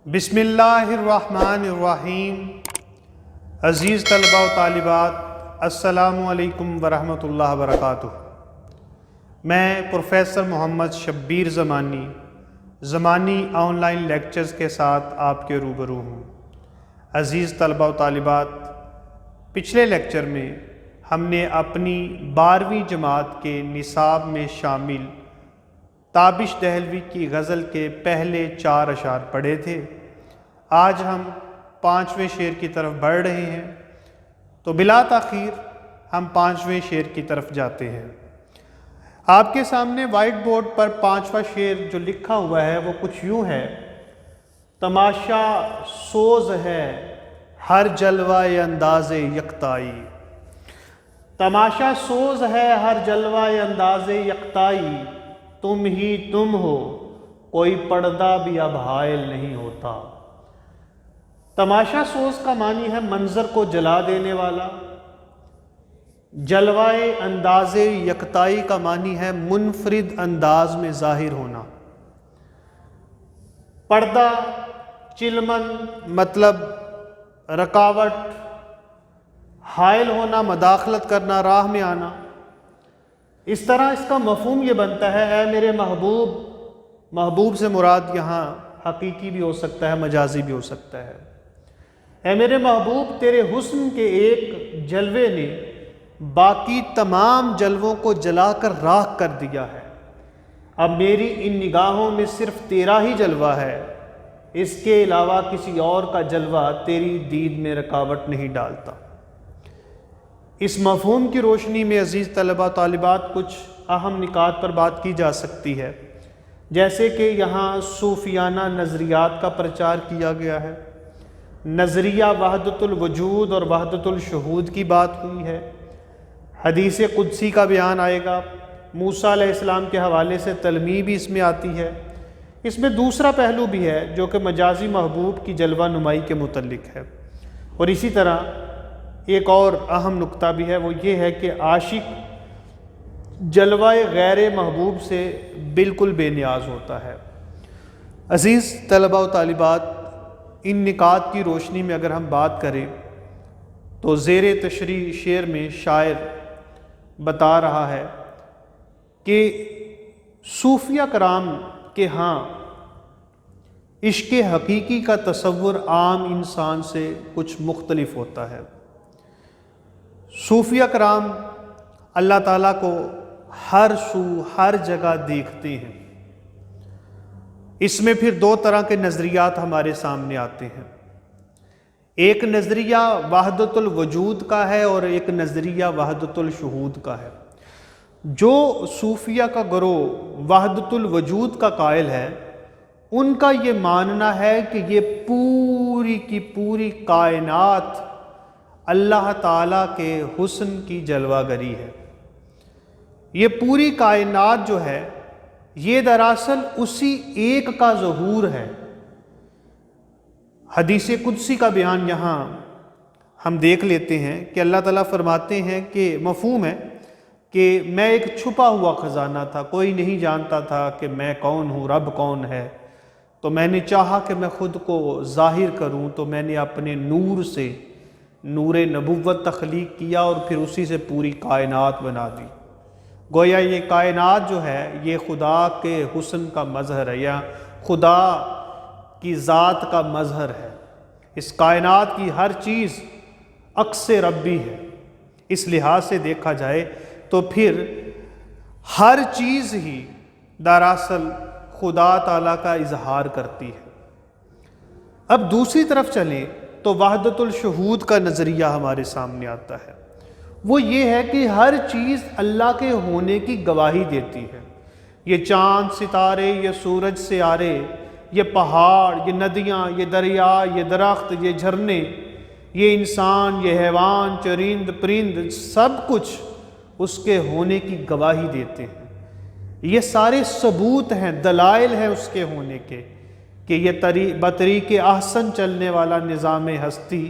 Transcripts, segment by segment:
بسم اللہ الرحمن الرحیم۔ عزیز طلباء و طالبات، السلام علیکم ورحمۃ اللہ وبرکاتہ۔ میں پروفیسر محمد شبیر زمانی آن لائن لیکچرز کے ساتھ آپ کے روبرو ہوں۔ عزیز طلباء و طالبات، پچھلے لیکچر میں ہم نے اپنی 12ویں جماعت کے نصاب میں شامل تابش دہلوی کی غزل کے پہلے 4 اشعار پڑھے تھے۔ آج ہم 5ویں شعر کی طرف بڑھ رہے ہیں، تو بلا تاخیر ہم 5ویں شعر کی طرف جاتے ہیں۔ آپ کے سامنے وائٹ بورڈ پر 5واں شعر جو لکھا ہوا ہے وہ کچھ یوں ہے: تماشا سوز ہے ہر جلوہ انداز یکتائی، تماشا سوز ہے ہر جلوہ انداز یکتائی، تم ہی تم ہو کوئی پردہ بھی اب حائل نہیں ہوتا۔ تماشا سوز کا معنی ہے منظر کو جلا دینے والا، جلوہ انداز یکتائی کا معنی ہے منفرد انداز میں ظاہر ہونا۔ پردہ، چلمن مطلب رکاوٹ، حائل ہونا مداخلت کرنا، راہ میں آنا۔ اس طرح اس کا مفہوم یہ بنتا ہے: اے میرے محبوب، محبوب سے مراد یہاں حقیقی بھی ہو سکتا ہے، مجازی بھی ہو سکتا ہے۔ اے میرے محبوب، تیرے حسن کے ایک جلوے نے باقی تمام جلووں کو جلا کر راکھ کر دیا ہے۔ اب میری ان نگاہوں میں صرف تیرا ہی جلوہ ہے، اس کے علاوہ کسی اور کا جلوہ تیری دید میں رکاوٹ نہیں ڈالتا۔ اس مفہوم کی روشنی میں عزیز طلباء طالبات کچھ اہم نکات پر بات کی جا سکتی ہے، جیسے کہ یہاں صوفیانہ نظریات کا پرچار کیا گیا ہے، نظریہ وحدت الوجود اور وحدت الشہود کی بات ہوئی ہے، حدیث قدسی کا بیان آئے گا، موسیٰ علیہ السلام کے حوالے سے تلمیح بھی اس میں آتی ہے۔ اس میں دوسرا پہلو بھی ہے جو کہ مجازی محبوب کی جلوہ نمائی کے متعلق ہے، اور اسی طرح ایک اور اہم نقطہ بھی ہے، وہ یہ ہے کہ عاشق جلوہ غیر محبوب سے بالکل بے نیاز ہوتا ہے۔ عزیز طلباء و طالبات، ان نکات کی روشنی میں اگر ہم بات کریں تو زیر تشریح شعر میں شاعر بتا رہا ہے کہ صوفیہ کرام کے ہاں عشق حقیقی کا تصور عام انسان سے کچھ مختلف ہوتا ہے۔ صوفیہ کرام اللہ تعالیٰ کو ہر سو ہر جگہ دیکھتے ہیں۔ اس میں پھر 2 طرح کے نظریات ہمارے سامنے آتے ہیں، ایک نظریہ وحدت الوجود کا ہے اور ایک نظریہ وحدت الشہود کا ہے۔ جو صوفیہ کا گروہ وحدت الوجود کا قائل ہے، ان کا یہ ماننا ہے کہ یہ پوری کی پوری کائنات اللہ تعالیٰ کے حسن کی جلوہ گری ہے۔ یہ پوری کائنات جو ہے یہ دراصل اسی ایک کا ظہور ہے۔ حدیث قدسی کا بیان یہاں ہم دیکھ لیتے ہیں کہ اللہ تعالیٰ فرماتے ہیں کہ مفہوم ہے کہ میں ایک چھپا ہوا خزانہ تھا، کوئی نہیں جانتا تھا کہ میں کون ہوں، رب کون ہے، تو میں نے چاہا کہ میں خود کو ظاہر کروں، تو میں نے اپنے نور سے نور نبوت تخلیق کیا اور پھر اسی سے پوری کائنات بنا دی۔ گویا یہ کائنات جو ہے یہ خدا کے حسن کا مظہر ہے، یا خدا کی ذات کا مظہر ہے۔ اس کائنات کی ہر چیز عکس ربی ہے۔ اس لحاظ سے دیکھا جائے تو پھر ہر چیز ہی دراصل خدا تعالیٰ کا اظہار کرتی ہے۔ اب دوسری طرف چلیں تو وحدت الشہود کا نظریہ ہمارے سامنے آتا ہے۔ وہ یہ ہے کہ ہر چیز اللہ کے ہونے کی گواہی دیتی ہے۔ یہ چاند، ستارے، یہ سورج، سیارے، یہ پہاڑ، یہ ندیاں، یہ دریا، یہ درخت، یہ جھرنے، یہ انسان، یہ حیوان، چرند، پرند، سب کچھ اس کے ہونے کی گواہی دیتے ہیں۔ یہ سارے ثبوت ہیں، دلائل ہیں اس کے ہونے کے، کہ یہ بطریق احسن چلنے والا نظام ہستی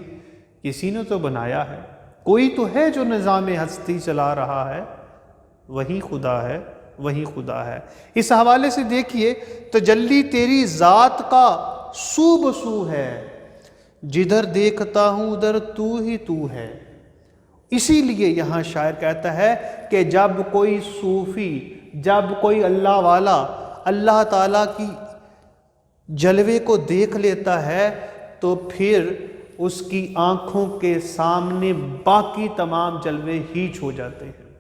کسی نے تو بنایا ہے، کوئی تو ہے جو نظام ہستی چلا رہا ہے، وہی خدا ہے، وہی خدا ہے۔ اس حوالے سے دیکھیے تجلی تیری ذات کا سو بسو ہے، جدھر دیکھتا ہوں ادھر تو ہی تو ہے۔ اسی لیے یہاں شاعر کہتا ہے کہ جب کوئی صوفی، جب کوئی اللہ والا اللہ تعالیٰ کی جلوے کو دیکھ لیتا ہے تو پھر اس کی آنکھوں کے سامنے باقی تمام جلوے ہیچ ہو جاتے ہیں۔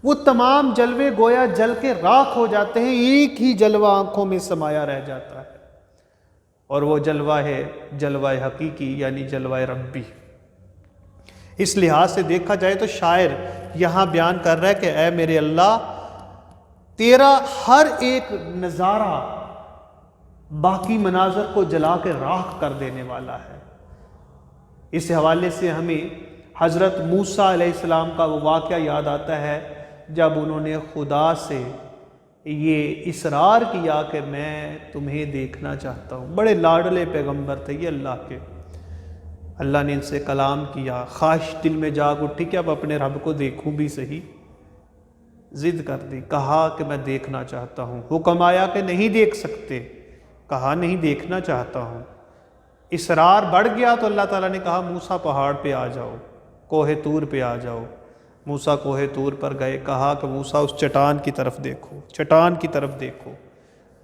وہ تمام جلوے گویا جل کے راکھ ہو جاتے ہیں، ایک ہی جلوہ آنکھوں میں سمایا رہ جاتا ہے، اور وہ جلوہ ہے جلوہ حقیقی، یعنی جلوہ ربی۔ اس لحاظ سے دیکھا جائے تو شاعر یہاں بیان کر رہا ہے کہ اے میرے اللہ، تیرا ہر ایک نظارہ باقی مناظر کو جلا کے راکھ کر دینے والا ہے۔ اس حوالے سے ہمیں حضرت موسیٰ علیہ السلام کا وہ واقعہ یاد آتا ہے جب انہوں نے خدا سے یہ اصرار کیا کہ میں تمہیں دیکھنا چاہتا ہوں۔ بڑے لاڈلے پیغمبر تھے یہ اللہ کے، اللہ نے ان سے کلام کیا، خواہش دل میں جاگ اٹھی کہ اب اپنے رب کو دیکھوں بھی صحیح، ضد کر دی، کہا کہ میں دیکھنا چاہتا ہوں۔ حکم آیا کہ نہیں دیکھ سکتے، کہا نہیں دیکھنا چاہتا ہوں۔ اصرار بڑھ گیا تو اللہ تعالیٰ نے کہا موسیٰ پہاڑ پہ آ جاؤ، کوہ طور پہ آ جاؤ۔ موسیٰ کوہ طور پر گئے، کہا کہ موسیٰ اس چٹان کی طرف دیکھو، چٹان کی طرف دیکھو۔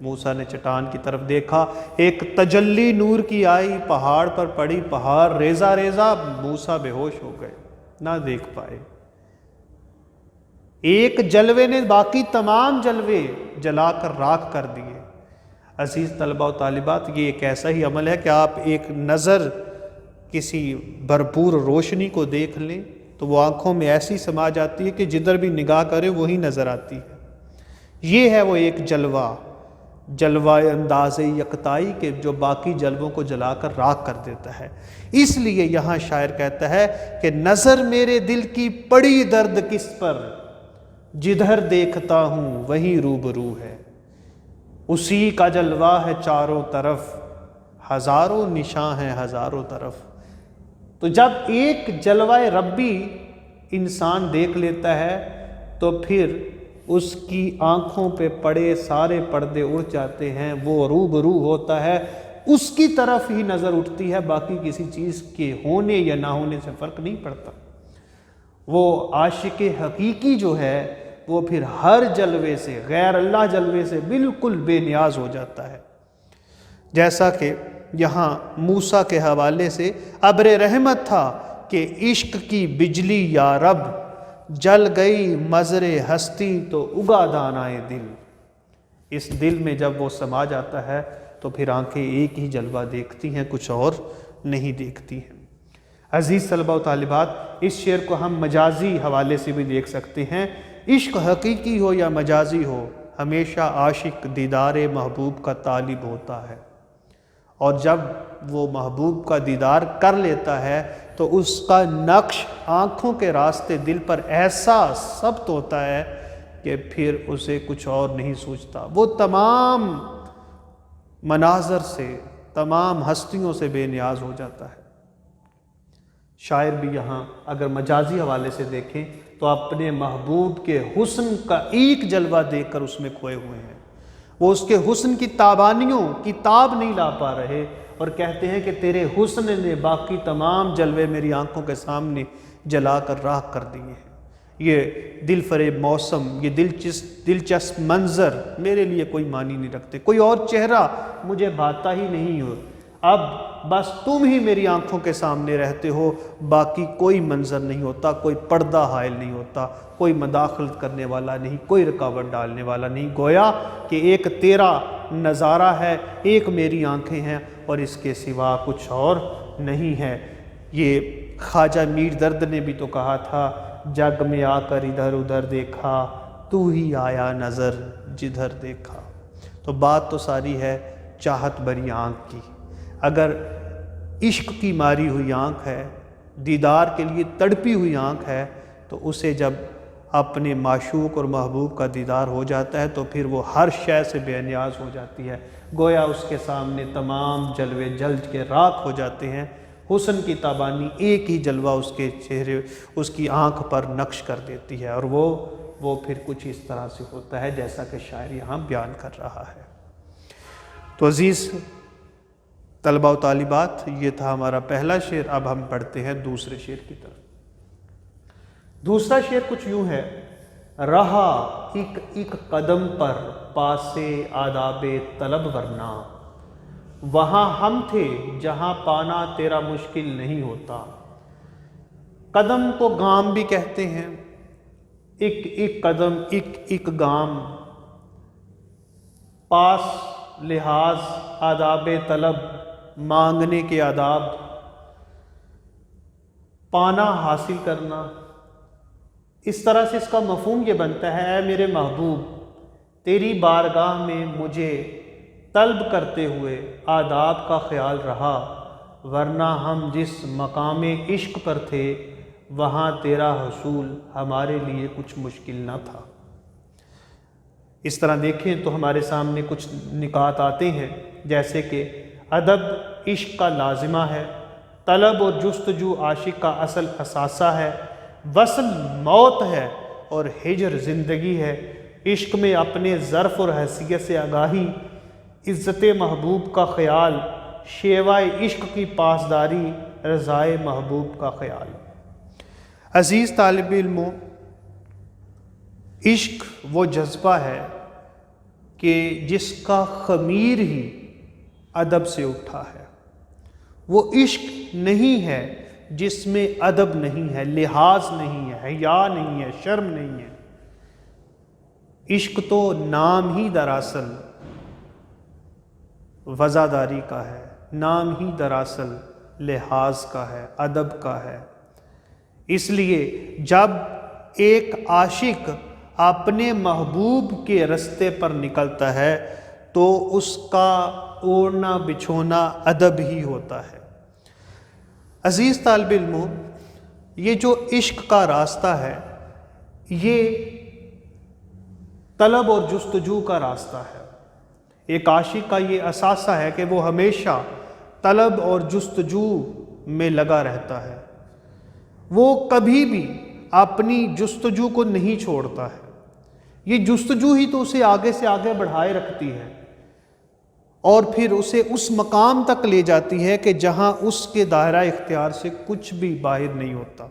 موسیٰ نے چٹان کی طرف دیکھا، ایک تجلی نور کی آئی، پہاڑ پر پڑی، پہاڑ ریزہ ریزہ، موسیٰ بے ہوش ہو گئے، نہ دیکھ پائے۔ ایک جلوے نے باقی تمام جلوے جلا کر راکھ کر دیے۔ عزیز طلبہ و طالبات، یہ ایک ایسا ہی عمل ہے کہ آپ ایک نظر کسی بھرپور روشنی کو دیکھ لیں تو وہ آنکھوں میں ایسی سما جاتی ہے کہ جدھر بھی نگاہ کرے وہی نظر آتی ہے۔ یہ ہے وہ ایک جلوہ، جلوہ انداز یکتائی کے جو باقی جلووں کو جلا کر راکھ کر دیتا ہے۔ اس لیے یہاں شاعر کہتا ہے کہ نظر میرے دل کی پڑی درد کس پر، جدھر دیکھتا ہوں وہی روبرو ہے۔ اسی کا جلوہ ہے چاروں طرف، ہزاروں نشاں ہیں ہزاروں طرف۔ تو جب ایک جلوہ ربی انسان دیکھ لیتا ہے تو پھر اس کی آنکھوں پہ پڑے سارے پردے اڑ جاتے ہیں، وہ روبرو ہوتا ہے، اس کی طرف ہی نظر اٹھتی ہے، باقی کسی چیز کے ہونے یا نہ ہونے سے فرق نہیں پڑتا۔ وہ عاشق حقیقی جو ہے وہ پھر ہر جلوے سے، غیر اللہ جلوے سے بالکل بے نیاز ہو جاتا ہے۔ جیسا کہ یہاں موسیٰ کے حوالے سے ابر رحمت تھا کہ عشق کی بجلی یا رب، جل گئی مزر ہستی تو اگا دانائے دل۔ اس دل میں جب وہ سما جاتا ہے تو پھر آنکھیں ایک ہی جلوہ دیکھتی ہیں، کچھ اور نہیں دیکھتی ہیں۔ عزیز طلبہ و طالبات، اس شعر کو ہم مجازی حوالے سے بھی دیکھ سکتے ہیں۔ عشق حقیقی ہو یا مجازی ہو، ہمیشہ عاشق دیدار محبوب کا طالب ہوتا ہے، اور جب وہ محبوب کا دیدار کر لیتا ہے تو اس کا نقش آنکھوں کے راستے دل پر ایسا ثبت ہوتا ہے کہ پھر اسے کچھ اور نہیں سوچتا، وہ تمام مناظر سے، تمام ہستیوں سے بے نیاز ہو جاتا ہے۔ شاعر بھی یہاں اگر مجازی حوالے سے دیکھیں تو اپنے محبوب کے حسن کا ایک جلوہ دیکھ کر اس میں کھوئے ہوئے ہیں۔ وہ اس کے حسن کی تابانیوں کی تاب نہیں لا پا رہے اور کہتے ہیں کہ تیرے حسن نے باقی تمام جلوے میری آنکھوں کے سامنے جلا کر راکھ کر دیے ہیں۔ یہ دل فریب موسم، یہ دلچسپ منظر میرے لیے کوئی معنی نہیں رکھتے، کوئی اور چہرہ مجھے بھاتا ہی نہیں ہو، اب بس تم ہی میری آنکھوں کے سامنے رہتے ہو، باقی کوئی منظر نہیں ہوتا، کوئی پردہ حائل نہیں ہوتا، کوئی مداخلت کرنے والا نہیں، کوئی رکاوٹ ڈالنے والا نہیں، گویا کہ ایک تیرا نظارہ ہے، ایک میری آنکھیں ہیں اور اس کے سوا کچھ اور نہیں ہے۔ یہ خواجہ میر درد نے بھی تو کہا تھا، جگ میں آ کر ادھر ادھر دیکھا، تو ہی آیا نظر جدھر دیکھا۔ تو بات تو ساری ہے چاہت بری آنکھ کی۔ اگر عشق کی ماری ہوئی آنکھ ہے، دیدار کے لیے تڑپی ہوئی آنکھ ہے، تو اسے جب اپنے معشوق اور محبوب کا دیدار ہو جاتا ہے تو پھر وہ ہر شے سے بے نیاز ہو جاتی ہے، گویا اس کے سامنے تمام جلوے جل کے راکھ ہو جاتے ہیں۔ حسن کی تابانی ایک ہی جلوہ اس کے چہرے، اس کی آنکھ پر نقش کر دیتی ہے، اور وہ پھر کچھ اس طرح سے ہوتا ہے جیسا کہ شاعر یہاں بیان کر رہا ہے۔ تو عزیز طلبہ و طالبات، یہ تھا ہمارا پہلا شعر۔ اب ہم پڑھتے ہیں دوسرے شعر کی طرف۔ دوسرا شعر کچھ یوں ہے: رہا ایک ایک قدم پر پاسے آداب طلب ورنہ، وہاں ہم تھے جہاں پانا تیرا مشکل نہیں ہوتا۔ قدم کو گام بھی کہتے ہیں، ایک ایک قدم، ایک ایک گام، پاس لحاظ آداب طلب، مانگنے کے آداب، پانا حاصل کرنا۔ اس طرح سے اس کا مفہوم یہ بنتا ہے: اے میرے محبوب، تیری بارگاہ میں مجھے طلب کرتے ہوئے آداب کا خیال رہا، ورنہ ہم جس مقام عشق پر تھے وہاں تیرا حصول ہمارے لیے کچھ مشکل نہ تھا۔ اس طرح دیکھیں تو ہمارے سامنے کچھ نکات آتے ہیں، جیسے کہ ادب عشق کا لازمہ ہے، طلب اور جستجو عاشق کا اصل اثاثہ ہے، وصل موت ہے اور ہجر زندگی ہے۔ عشق میں اپنے ظرف اور حیثیت سے آگاہی، عزت محبوب کا خیال، شیوائے عشق کی پاسداری، رضائے محبوب کا خیال۔ عزیز طالب علموں، عشق وہ جذبہ ہے کہ جس کا خمیر ہی ادب سے اٹھا ہے۔ وہ عشق نہیں ہے جس میں ادب نہیں ہے، لحاظ نہیں ہے، حیا نہیں ہے، شرم نہیں ہے۔ عشق تو نام ہی دراصل وزاداری کا ہے، نام ہی دراصل لحاظ کا ہے، ادب کا ہے۔ اس لیے جب ایک عاشق اپنے محبوب کے رستے پر نکلتا ہے تو اس کا اوڑھنا بچھونا ادب ہی ہوتا ہے۔ عزیز طالب علموں، یہ جو عشق کا راستہ ہے یہ طلب اور جستجو کا راستہ ہے۔ ایک عاشق کا یہ اثاثہ ہے کہ وہ ہمیشہ طلب اور جستجو میں لگا رہتا ہے، وہ کبھی بھی اپنی جستجو کو نہیں چھوڑتا ہے۔ یہ جستجو ہی تو اسے آگے سے آگے بڑھائے رکھتی ہے اور پھر اسے اس مقام تک لے جاتی ہے کہ جہاں اس کے دائرہ اختیار سے کچھ بھی باہر نہیں ہوتا۔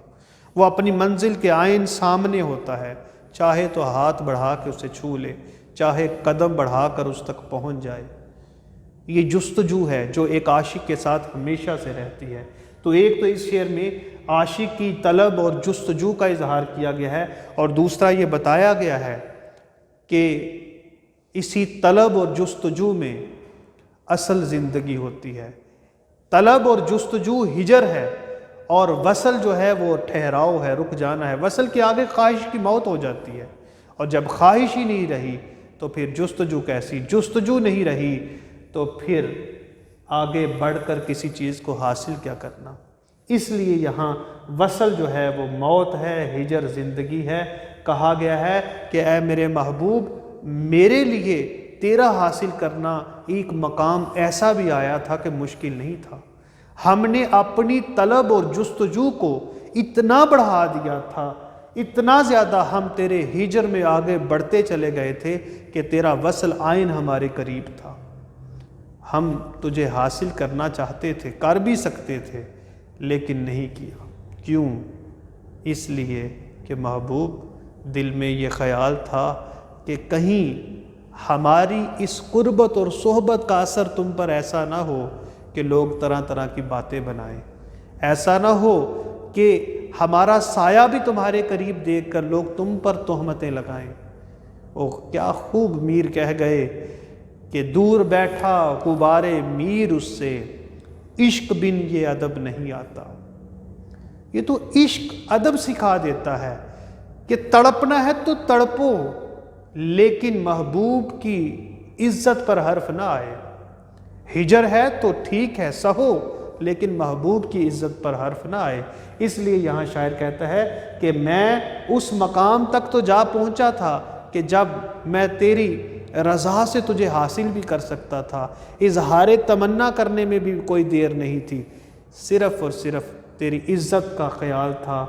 وہ اپنی منزل کے عین سامنے ہوتا ہے، چاہے تو ہاتھ بڑھا کے اسے چھو لے، چاہے قدم بڑھا کر اس تک پہنچ جائے۔ یہ جستجو ہے جو ایک عاشق کے ساتھ ہمیشہ سے رہتی ہے۔ تو ایک تو اس شعر میں عاشق کی طلب اور جستجو کا اظہار کیا گیا ہے، اور دوسرا یہ بتایا گیا ہے کہ اسی طلب اور جستجو میں اصل زندگی ہوتی ہے۔ طلب اور جستجو ہجر ہے، اور وصل جو ہے وہ ٹھہراؤ ہے، رک جانا ہے۔ وصل کے آگے خواہش کی موت ہو جاتی ہے، اور جب خواہش ہی نہیں رہی تو پھر جستجو کیسی؟ جستجو نہیں رہی تو پھر آگے بڑھ کر کسی چیز کو حاصل کیا کرنا؟ اس لیے یہاں وصل جو ہے وہ موت ہے، ہجر زندگی ہے۔ کہا گیا ہے کہ اے میرے محبوب، میرے لیے تیرا حاصل کرنا ایک مقام ایسا بھی آیا تھا کہ مشکل نہیں تھا۔ ہم نے اپنی طلب اور جستجو کو اتنا بڑھا دیا تھا، اتنا زیادہ ہم تیرے ہجر میں آگے بڑھتے چلے گئے تھے کہ تیرا وصل عین ہمارے قریب تھا۔ ہم تجھے حاصل کرنا چاہتے تھے، کر بھی سکتے تھے، لیکن نہیں کیا۔ کیوں؟ اس لیے کہ محبوب، دل میں یہ خیال تھا کہ کہیں ہماری اس قربت اور صحبت کا اثر تم پر ایسا نہ ہو کہ لوگ طرح طرح کی باتیں بنائیں، ایسا نہ ہو کہ ہمارا سایہ بھی تمہارے قریب دیکھ کر لوگ تم پر تہمتیں لگائیں۔ او کیا خوب میر کہہ گئے کہ دور بیٹھا غبارے میر اس سے، عشق بن یہ ادب نہیں آتا۔ یہ تو عشق ادب سکھا دیتا ہے کہ تڑپنا ہے تو تڑپو، لیکن محبوب کی عزت پر حرف نہ آئے۔ ہجر ہے تو ٹھیک ہے، سہو، لیکن محبوب کی عزت پر حرف نہ آئے۔ اس لیے یہاں شاعر کہتا ہے کہ میں اس مقام تک تو جا پہنچا تھا کہ جب میں تیری رضا سے تجھے حاصل بھی کر سکتا تھا، اظہار تمنا کرنے میں بھی کوئی دیر نہیں تھی، صرف اور صرف تیری عزت کا خیال تھا،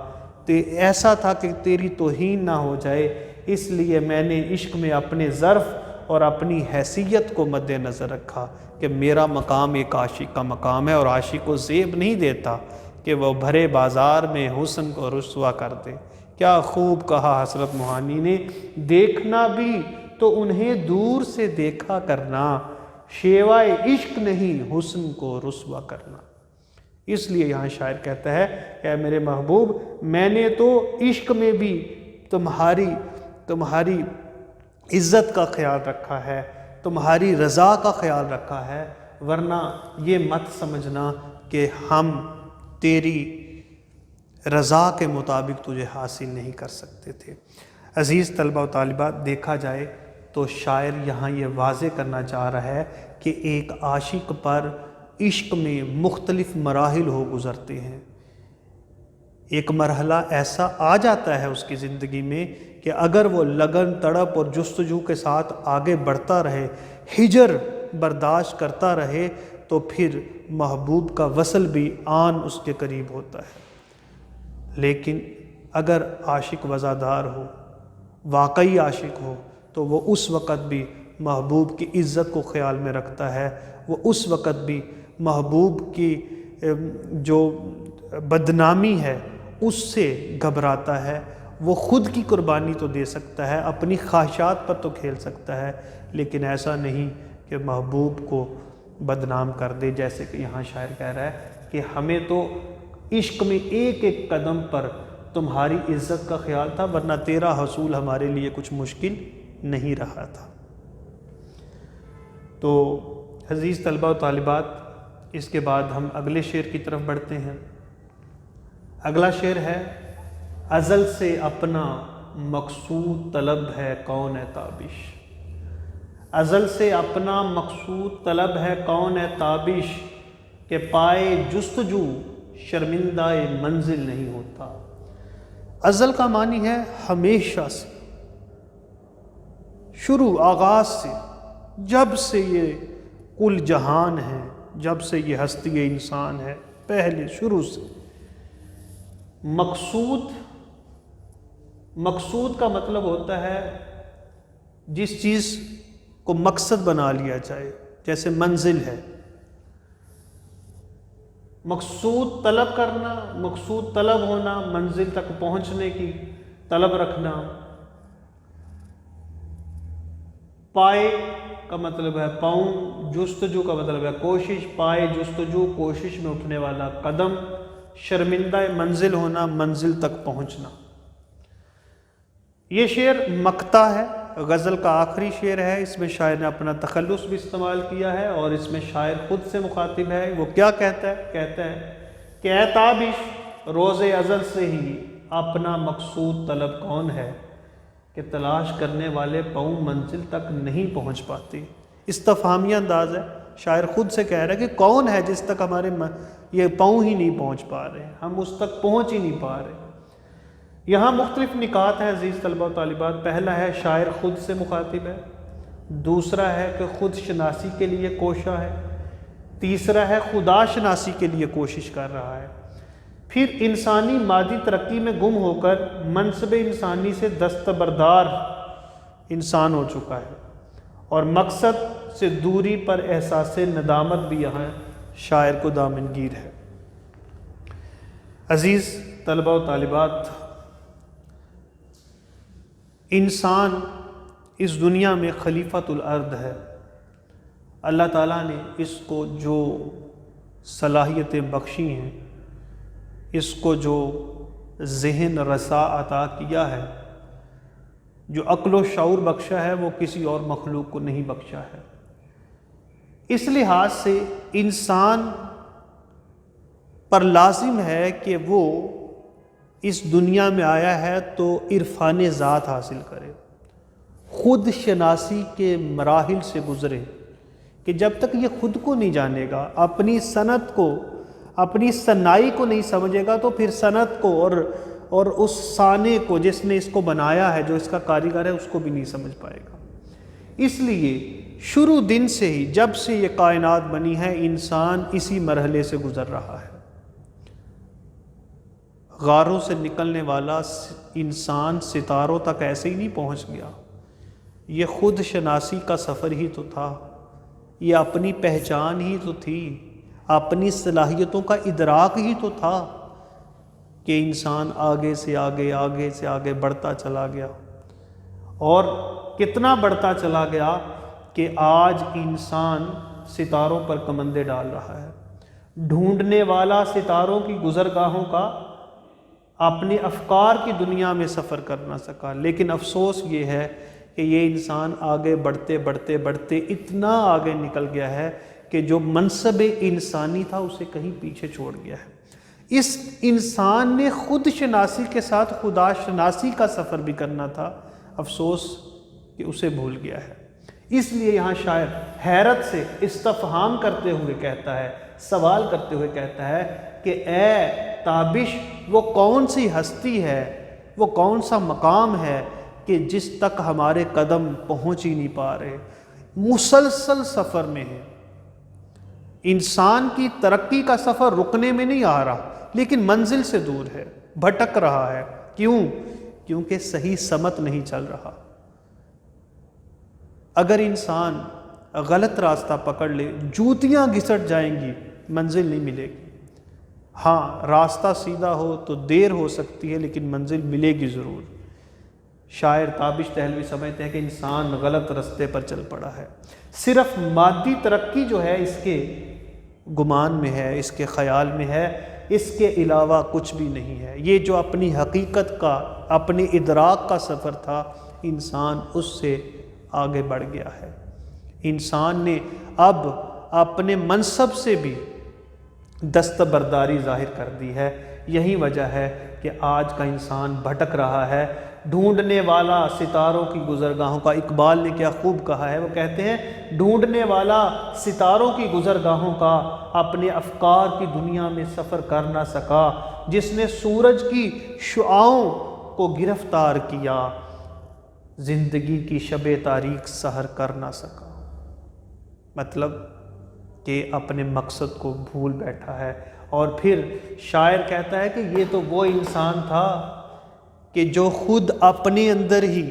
ایسا تھا کہ تیری توہین نہ ہو جائے۔ اس لیے میں نے عشق میں اپنے ظرف اور اپنی حیثیت کو مد نظر رکھا کہ میرا مقام ایک عاشق کا مقام ہے، اور عاشق کو زیب نہیں دیتا کہ وہ بھرے بازار میں حسن کو رسوا کر دے۔ کیا خوب کہا حضرت موہانی نے، دیکھنا بھی تو انہیں دور سے دیکھا کرنا، شیوائے عشق نہیں حسن کو رسوا کرنا۔ اس لیے یہاں شاعر کہتا ہے کہ اے میرے محبوب، میں نے تو عشق میں بھی تمہاری عزت کا خیال رکھا ہے، تمہاری رضا کا خیال رکھا ہے، ورنہ یہ مت سمجھنا کہ ہم تیری رضا کے مطابق تجھے حاصل نہیں کر سکتے تھے۔ عزیز طلبہ و طالبات، دیکھا جائے تو شاعر یہاں یہ واضح کرنا چاہ رہا ہے کہ ایک عاشق پر عشق میں مختلف مراحل ہو گزرتے ہیں۔ ایک مرحلہ ایسا آ جاتا ہے اس کی زندگی میں کہ اگر وہ لگن، تڑپ اور جستجو کے ساتھ آگے بڑھتا رہے، ہجر برداشت کرتا رہے، تو پھر محبوب کا وصل بھی آن اس کے قریب ہوتا ہے۔ لیکن اگر عاشق وفادار ہو، واقعی عاشق ہو، تو وہ اس وقت بھی محبوب کی عزت کو خیال میں رکھتا ہے، وہ اس وقت بھی محبوب کی جو بدنامی ہے اس سے گھبراتا ہے۔ وہ خود کی قربانی تو دے سکتا ہے، اپنی خواہشات پر تو کھیل سکتا ہے، لیکن ایسا نہیں کہ محبوب کو بدنام کر دے، جیسے کہ یہاں شاعر کہہ رہا ہے کہ ہمیں تو عشق میں ایک ایک قدم پر تمہاری عزت کا خیال تھا، ورنہ تیرا حصول ہمارے لیے کچھ مشکل نہیں رہا تھا۔ تو عزیز طلبہ و طالبات، اس کے بعد ہم اگلے شعر کی طرف بڑھتے ہیں۔ اگلا شعر ہے، ازل سے اپنا مقصود طلب ہے کون ہے تابش۔ ازل سے اپنا مقصود طلب ہے کون ہے تابش، کہ پائے جستجو شرمندہ منزل نہیں ہوتا۔ ازل کا معنی ہے ہمیشہ سے، شروع، آغاز سے، جب سے یہ کل جہان ہے، جب سے یہ ہستی انسان ہے، پہلے شروع سے۔ مقصود کا مطلب ہوتا ہے جس چیز کو مقصد بنا لیا جائے، جیسے منزل ہے۔ مقصود طلب کرنا، مقصود طلب ہونا، منزل تک پہنچنے کی طلب رکھنا۔ پائے کا مطلب ہے پاؤں، جستجو کا مطلب ہے کوشش، پائے جستجو کوشش میں اٹھنے والا قدم، شرمندہ منزل ہونا، منزل تک پہنچنا۔ یہ شعر مقطع ہے، غزل کا آخری شعر ہے۔ اس میں شاعر نے اپنا تخلص بھی استعمال کیا ہے، اور اس میں شاعر خود سے مخاطب ہے۔ وہ کیا کہتا ہے کہ اے تابش، روز ازل سے ہی اپنا مقصود طلب کون ہے، کہ تلاش کرنے والے پاؤں منزل تک نہیں پہنچ پاتے۔ استفہامیہ انداز ہے، شاعر خود سے کہہ رہا ہے کہ کون ہے جس تک ہمارے یہ پاؤں ہی نہیں پہنچ پا رہے، ہم اس تک پہنچ ہی نہیں پا رہے۔ یہاں مختلف نکات ہیں عزیز طلبہ و طالبات۔ پہلا ہے شاعر خود سے مخاطب ہے، دوسرا ہے کہ خود شناسی کے لیے کوشاں ہے، تیسرا ہے خدا شناسی کے لیے کوشش کر رہا ہے، پھر انسانی مادی ترقی میں گم ہو کر منصب انسانی سے دستبردار انسان ہو چکا ہے، اور مقصد سے دوری پر احساس ندامت بھی یہاں شاعر کو دامنگیر ہے۔ عزیز طلبہ و طالبات، انسان اس دنیا میں خلیفۃ الارض ہے۔ اللہ تعالیٰ نے اس کو جو صلاحیتیں بخشی ہیں، اس کو جو ذہن رسا عطا کیا ہے، جو عقل و شعور بخشا ہے، وہ کسی اور مخلوق کو نہیں بخشا ہے۔ اس لحاظ سے انسان پر لازم ہے کہ وہ اس دنیا میں آیا ہے تو عرفان ذات حاصل کرے، خود شناسی کے مراحل سے گزرے، کہ جب تک یہ خود کو نہیں جانے گا، اپنی صنعت کو، اپنی صنائی کو نہیں سمجھے گا، تو پھر صنعت کو اور اس صانع کو جس نے اس کو بنایا ہے، جو اس کا کاریگر ہے، اس کو بھی نہیں سمجھ پائے گا۔ اس لیے شروع دن سے ہی، جب سے یہ کائنات بنی ہے، انسان اسی مرحلے سے گزر رہا ہے۔ غاروں سے نکلنے والا انسان ستاروں تک ایسے ہی نہیں پہنچ گیا، یہ خود شناسی کا سفر ہی تو تھا، یہ اپنی پہچان ہی تو تھی، اپنی صلاحیتوں کا ادراک ہی تو تھا کہ انسان آگے سے آگے آگے سے آگے بڑھتا چلا گیا، اور کتنا بڑھتا چلا گیا کہ آج انسان ستاروں پر کمندیں ڈال رہا ہے۔ ڈھونڈنے والا ستاروں کی گزرگاہوں کا اپنے افکار کی دنیا میں سفر کر نہ سکا، لیکن افسوس یہ ہے کہ یہ انسان آگے بڑھتے بڑھتے بڑھتے اتنا آگے نکل گیا ہے کہ جو منصب انسانی تھا اسے کہیں پیچھے چھوڑ گیا ہے۔ اس انسان نے خود شناسی کے ساتھ خدا شناسی کا سفر بھی کرنا تھا، افسوس کہ اسے بھول گیا ہے۔ اس لیے یہاں شاعر حیرت سے استفہام کرتے ہوئے کہتا ہے، سوال کرتے ہوئے کہتا ہے کہ اے تابش، وہ کون سی ہستی ہے، وہ کون سا مقام ہے کہ جس تک ہمارے قدم پہنچ ہی نہیں پا رہے، مسلسل سفر میں ہے۔ انسان کی ترقی کا سفر رکنے میں نہیں آ رہا، لیکن منزل سے دور ہے، بھٹک رہا ہے۔ کیوں؟ کیونکہ صحیح سمت نہیں چل رہا۔ اگر انسان غلط راستہ پکڑ لے، جوتیاں گھسٹ جائیں گی، منزل نہیں ملے گی۔ ہاں، راستہ سیدھا ہو تو دیر ہو سکتی ہے، لیکن منزل ملے گی ضرور۔ شاعر تابش دہلوی سمجھتے ہیں کہ انسان غلط راستے پر چل پڑا ہے، صرف مادی ترقی جو ہے اس کے گمان میں ہے، اس کے خیال میں ہے، اس کے علاوہ کچھ بھی نہیں ہے۔ یہ جو اپنی حقیقت کا، اپنے ادراک کا سفر تھا، انسان اس سے آگے بڑھ گیا ہے۔ انسان نے اب اپنے منصب سے بھی دستبرداری ظاہر کر دی ہے۔ یہی وجہ ہے کہ آج کا انسان بھٹک رہا ہے۔ ڈھونڈنے والا ستاروں کی گزرگاہوں کا، اقبال نے کیا خوب کہا ہے، وہ کہتے ہیں ڈھونڈنے والا ستاروں کی گزرگاہوں کا اپنے افکار کی دنیا میں سفر کر نہ سکا، جس نے سورج کی شعاؤں کو گرفتار کیا، زندگی کی شب تاریک سحر کر نہ سکا۔ مطلب کہ اپنے مقصد کو بھول بیٹھا ہے۔ اور پھر شاعر کہتا ہے کہ یہ تو وہ انسان تھا کہ جو خود اپنے اندر ہی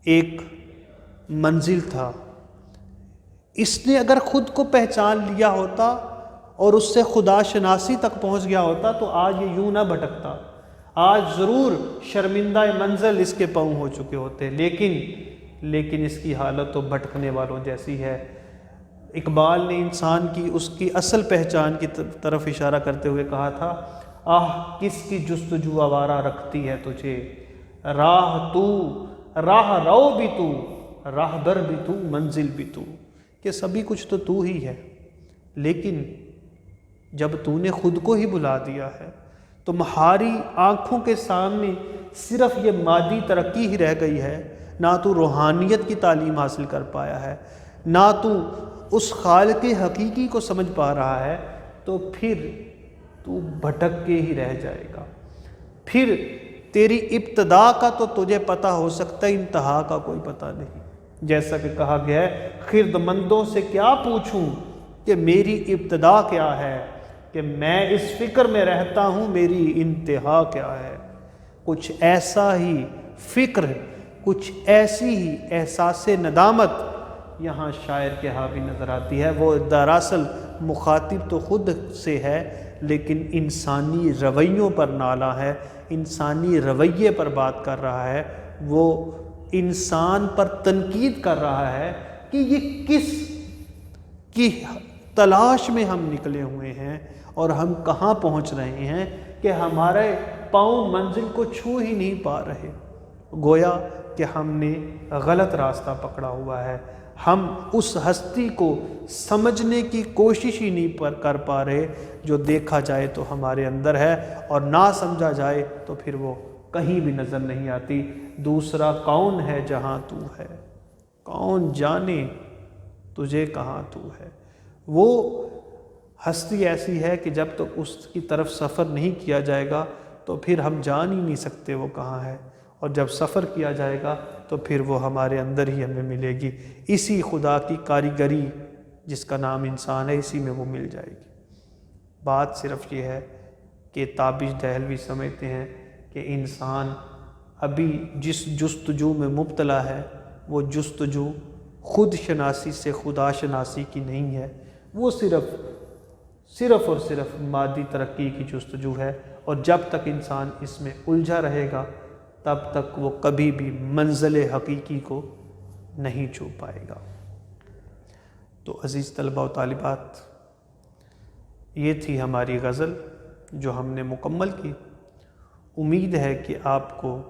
ایک منزل تھا۔ اس نے اگر خود کو پہچان لیا ہوتا اور اس سے خدا شناسی تک پہنچ گیا ہوتا تو آج یہ یوں نہ بھٹکتا، آج ضرور شرمندہ منزل اس کے پاؤں ہو چکے ہوتے، لیکن اس کی حالت تو بھٹکنے والوں جیسی ہے۔ اقبال نے انسان کی اس کی اصل پہچان کی طرف اشارہ کرتے ہوئے کہا تھا، آہ کس کی جستجو آوارہ رکھتی ہے تجھے، راہ تو، راہ رو بھی تو، راہ در بھی تو، منزل بھی تو، کہ سبھی کچھ تو ہی ہے، لیکن جب تو نے خود کو ہی بلا دیا ہے، تمہاری آنکھوں کے سامنے صرف یہ مادی ترقی ہی رہ گئی ہے، نہ تو روحانیت کی تعلیم حاصل کر پایا ہے، نہ تو اس خالق حقیقی کو سمجھ پا رہا ہے، تو پھر تو بھٹک کے ہی رہ جائے گا۔ پھر تیری ابتدا کا تو تجھے پتہ ہو سکتا ہے، انتہا کا کوئی پتہ نہیں۔ جیسا کہ کہا گیا ہے، خردمندوں سے کیا پوچھوں کہ میری ابتدا کیا ہے، کہ میں اس فکر میں رہتا ہوں میری انتہا کیا ہے۔ کچھ ایسا ہی فکر، کچھ ایسی ہی احساس ندامت یہاں شاعر کے حاوی نظر آتی ہے۔ وہ دراصل مخاطب تو خود سے ہے، لیکن انسانی رویوں پر نالہ ہے، انسانی رویے پر بات کر رہا ہے، وہ انسان پر تنقید کر رہا ہے کہ یہ کس کی تلاش میں ہم نکلے ہوئے ہیں اور ہم کہاں پہنچ رہے ہیں کہ ہمارے پاؤں منزل کو چھو ہی نہیں پا رہے۔ گویا کہ ہم نے غلط راستہ پکڑا ہوا ہے، ہم اس ہستی کو سمجھنے کی کوشش ہی نہیں کر پا رہے جو دیکھا جائے تو ہمارے اندر ہے، اور نہ سمجھا جائے تو پھر وہ کہیں بھی نظر نہیں آتی۔ دوسرا کون ہے جہاں تو ہے، کون جانے تجھے کہاں تو ہے۔ وہ ہستی ایسی ہے کہ جب تک اس کی طرف سفر نہیں کیا جائے گا تو پھر ہم جان ہی نہیں سکتے وہ کہاں ہے، اور جب سفر کیا جائے گا تو پھر وہ ہمارے اندر ہی ہمیں ملے گی۔ اسی خدا کی کاریگری جس کا نام انسان ہے، اسی میں وہ مل جائے گی۔ بات صرف یہ ہے کہ تابش دہلوی سمجھتے ہیں کہ انسان ابھی جس جستجو میں مبتلا ہے وہ جستجو خود شناسی سے خدا شناسی کی نہیں ہے، وہ صرف اور صرف مادی ترقی کی جستجو ہے، اور جب تک انسان اس میں الجھا رہے گا تب تک وہ کبھی بھی منزل حقیقی کو نہیں چھو پائے گا۔ تو عزیز طلبہ و طالبات، یہ تھی ہماری غزل جو ہم نے مکمل کی۔ امید ہے کہ آپ کو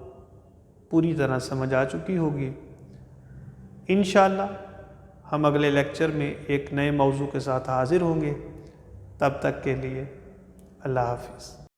پوری طرح سمجھ آ چکی ہوگی۔ انشاءاللہ ہم اگلے لیکچر میں ایک نئے موضوع کے ساتھ حاضر ہوں گے۔ تب تک کے لیے اللہ حافظ۔